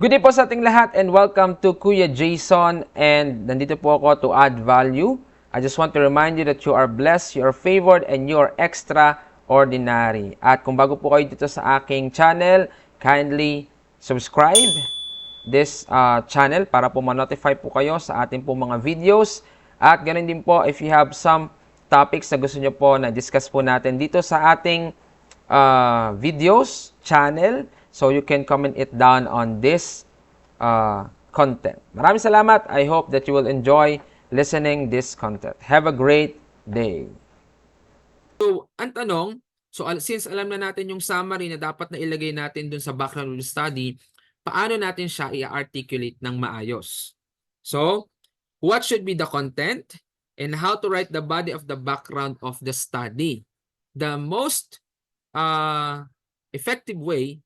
Good day po sa ating lahat and welcome to Kuya Jason, and nandito po ako to add value. I just want to remind you that you are blessed, you are favored, and you are extraordinary. At kung bago po kayo dito sa aking channel, kindly subscribe this channel para po ma-notify po kayo sa ating po mga videos. At ganun din po, if you have some topics na gusto nyo po na discuss po natin dito sa ating videos channel, so you can comment it down on this content. Maraming salamat. I hope that you will enjoy listening this content. Have a great day. So, ang tanong, since alam na natin yung summary na dapat na ilagay natin dun sa background of the study, paano natin siya i-articulate ng maayos? So, what should be the content and how to write the body of the background of the study? The most effective way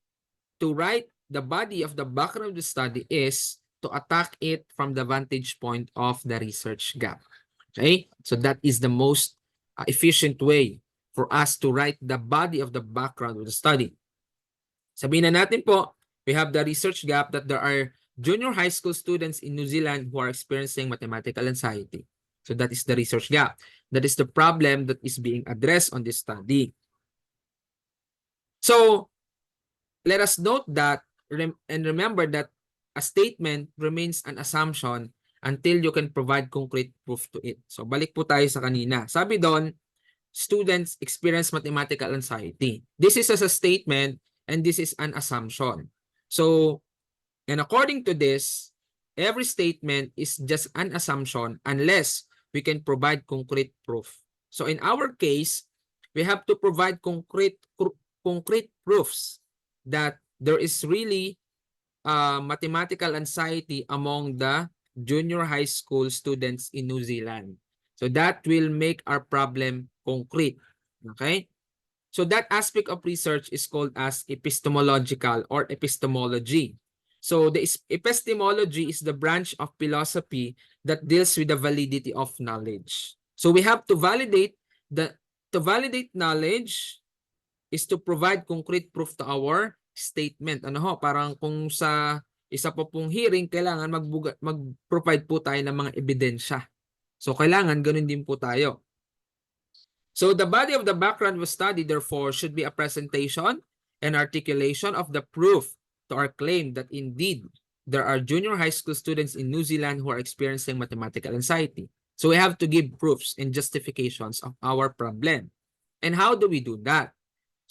to write the body of the background of the study is to attack it from the vantage point of the research gap. Okay? So that is the most efficient way for us to write the body of the background of the study. Sabihin na natin po, we have the research gap that there are junior high school students in New Zealand who are experiencing mathematical anxiety. So that is the research gap. That is the problem that is being addressed on this study. So, let us note that and remember that a statement remains an assumption until you can provide concrete proof to it. So, balik po tayo sa kanina. Sabi doon, students experience mathematical anxiety. This is as a statement and this is an assumption. So, and according to this, every statement is just an assumption unless we can provide concrete proof. So, in our case, we have to provide concrete proofs that there is really mathematical anxiety among the junior high school students in New Zealand. So that will make our problem concrete. Okay? So that aspect of research is called as epistemological or epistemology. So the epistemology is the branch of philosophy that deals with the validity of knowledge. So we have to validate knowledge is to provide concrete proof to our statement. Ano ho, parang kung sa isa po pong hearing, kailangan mag-provide po tayo ng mga ebidensya. So, kailangan ganun din po tayo. So, the body of the background of study, therefore, should be a presentation and articulation of the proof to our claim that indeed, there are junior high school students in New Zealand who are experiencing mathematical anxiety. So, we have to give proofs and justifications of our problem. And how do we do that?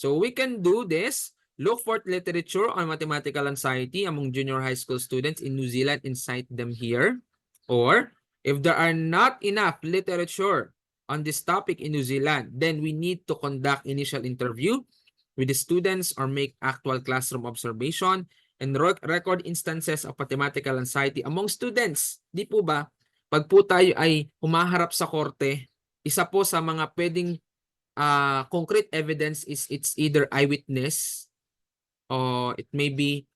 So we can do this, look for literature on mathematical anxiety among junior high school students in New Zealand and cite them here. Or if there are not enough literature on this topic in New Zealand, then we need to conduct initial interview with the students or make actual classroom observation and record instances of mathematical anxiety among students. Di po ba? Pag po tayo ay humaharap sa korte, isa po sa mga pwedeng concrete evidence is it's either eyewitness or it may be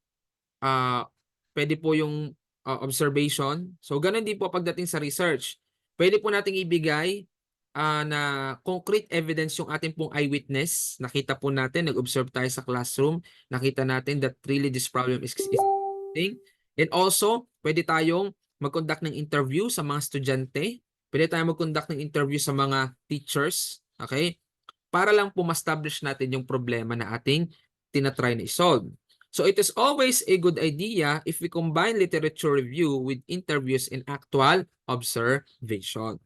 pwede po yung observation. So ganun din po pagdating sa research. Pwede po nating ibigay na concrete evidence yung ating pong eyewitness. Nakita po natin, nag-observe tayo sa classroom. Nakita natin that really this problem is existing. And also, pwede tayong mag-conduct ng interview sa mga estudyante. Pwede tayong mag-conduct ng interview sa mga teachers. Okay? Para lang po ma-establish natin yung problema na ating tinatry na isolve. So it is always a good idea if we combine literature review with interviews and actual observation.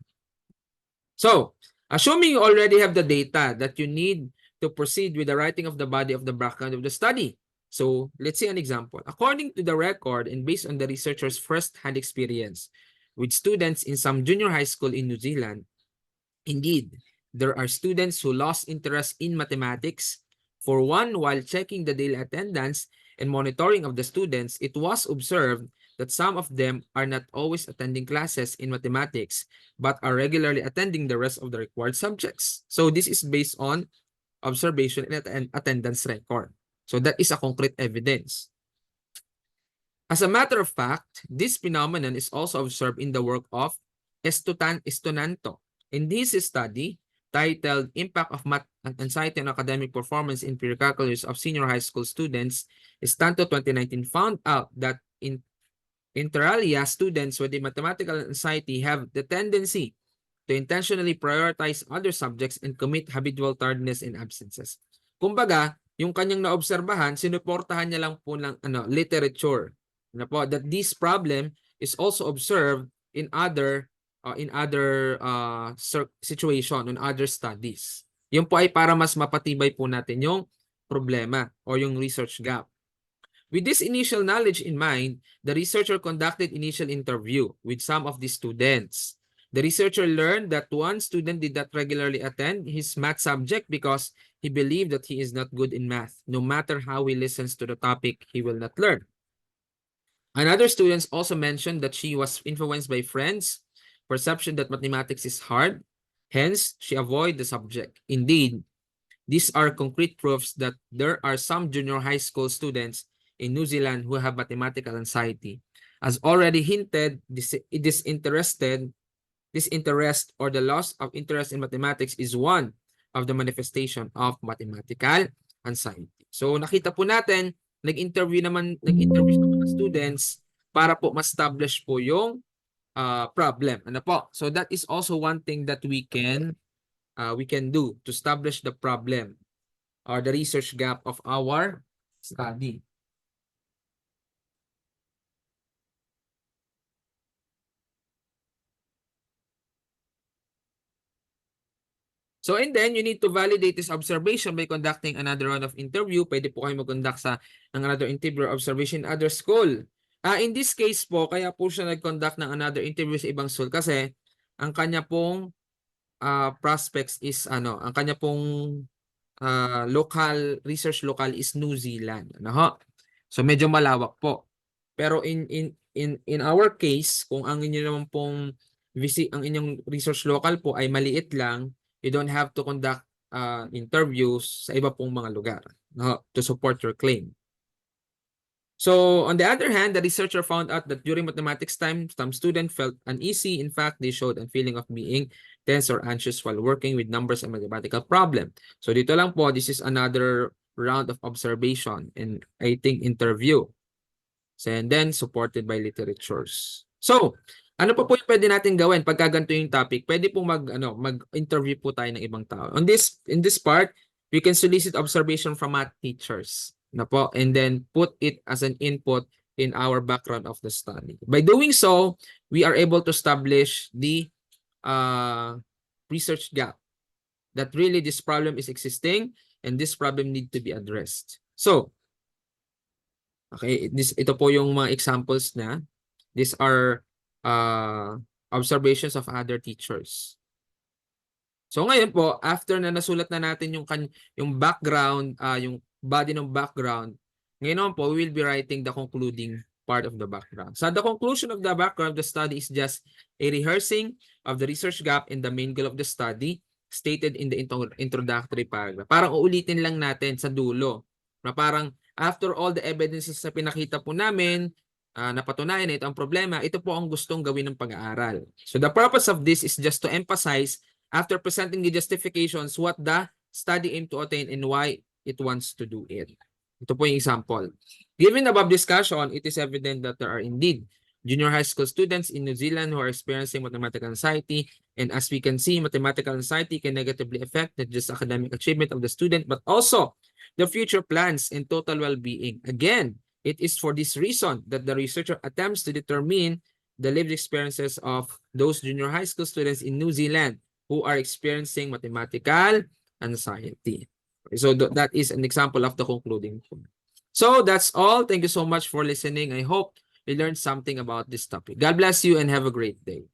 So, assuming you already have the data that you need to proceed with the writing of the body of the background of the study. So, let's see an example. According to the record and based on the researcher's first-hand experience with students in some junior high school in New Zealand, indeed, there are students who lost interest in mathematics. For one, while checking the daily attendance and monitoring of the students, it was observed that some of them are not always attending classes in mathematics, but are regularly attending the rest of the required subjects. So this is based on observation and attendance record. So that is a concrete evidence. As a matter of fact, this phenomenon is also observed in the work of Estonanto. In this study, titled Impact of Math Anxiety on Academic Performance in Pre-Calculus of Senior High School Students, Stanto 2019 found out that inter alia, students with a mathematical anxiety have the tendency to intentionally prioritize other subjects and commit habitual tardiness and absences. Kumbaga, yung kanyang naobserbahan, sinuportahan niya lang po ng literature. That this problem is also observed in other situation, in other studies. Yun po ay para mas mapatibay po natin yung problema or yung research gap. With this initial knowledge in mind, the researcher conducted initial interview with some of the students. The researcher learned that one student did not regularly attend his math subject because he believed that he is not good in math. No matter how he listens to the topic, he will not learn. Another student also mentioned that she was influenced by friends' perception that mathematics is hard. Hence, she avoided the subject. Indeed, these are concrete proofs that there are some junior high school students in New Zealand who have mathematical anxiety. As already hinted, disinterest or the loss of interest in mathematics is one of the manifestation of mathematical anxiety. So nakita po natin, nag-interview sa mga students para po ma-establish po yung problem. Ano po? So that is also one thing that we can do to establish the problem or the research gap of our study. So and then you need to validate this observation by conducting another round of interview. Pwede po kayo mag-conduct ng another interview or observation in other school. In this case po, kaya po siya nag-conduct ng another interview sa ibang school kasi ang kanya pong prospects is ang kanya pong research local is New Zealand. So medyo malawak po. Pero in our case, kung ang inyo naman pong ang inyong research local po ay maliit lang, you don't have to conduct interviews sa iba pong mga lugar to support your claim. So, on the other hand, the researcher found out that during mathematics time, some students felt uneasy. In fact, they showed a feeling of being tense or anxious while working with numbers and mathematical problem. So, dito lang po, this is another round of observation and I think interview. So, and then supported by literatures. So, ano pa po yung pwede natin gawin pagka ganito yung topic? Pwede po mag-interview po tayo ng ibang tao. In this part, we can solicit observation from math teachers and then put it as an input in our background of the study. By doing so, we are able to establish the research gap that really this problem is existing and this problem need to be addressed. So, okay, ito po yung mga examples na. These are observations of other teachers. So ngayon po, after na nasulat na natin yung background, yung body ng background, ngayon po, we will be writing the concluding part of the background. So the conclusion of the background of the study is just a rehearsing of the research gap in the main goal of the study stated in the introductory paragraph. Parang uulitin lang natin sa dulo. Na parang after all the evidences na pinakita po namin, napatunayan na ito ang problema, ito po ang gustong gawin ng pag-aaral. So the purpose of this is just to emphasize, after presenting the justifications, what the study aimed to attain and why it wants to do it. Ito po yung example. Given the above discussion, it is evident that there are indeed junior high school students in New Zealand who are experiencing mathematical anxiety. And as we can see, mathematical anxiety can negatively affect not just academic achievement of the student, but also the future plans and total well-being. Again, it is for this reason that the researcher attempts to determine the lived experiences of those junior high school students in New Zealand who are experiencing mathematical anxiety. So that is an example of the concluding point. So that's all. Thank you so much for listening. I hope you learned something about this topic. God bless you and have a great day.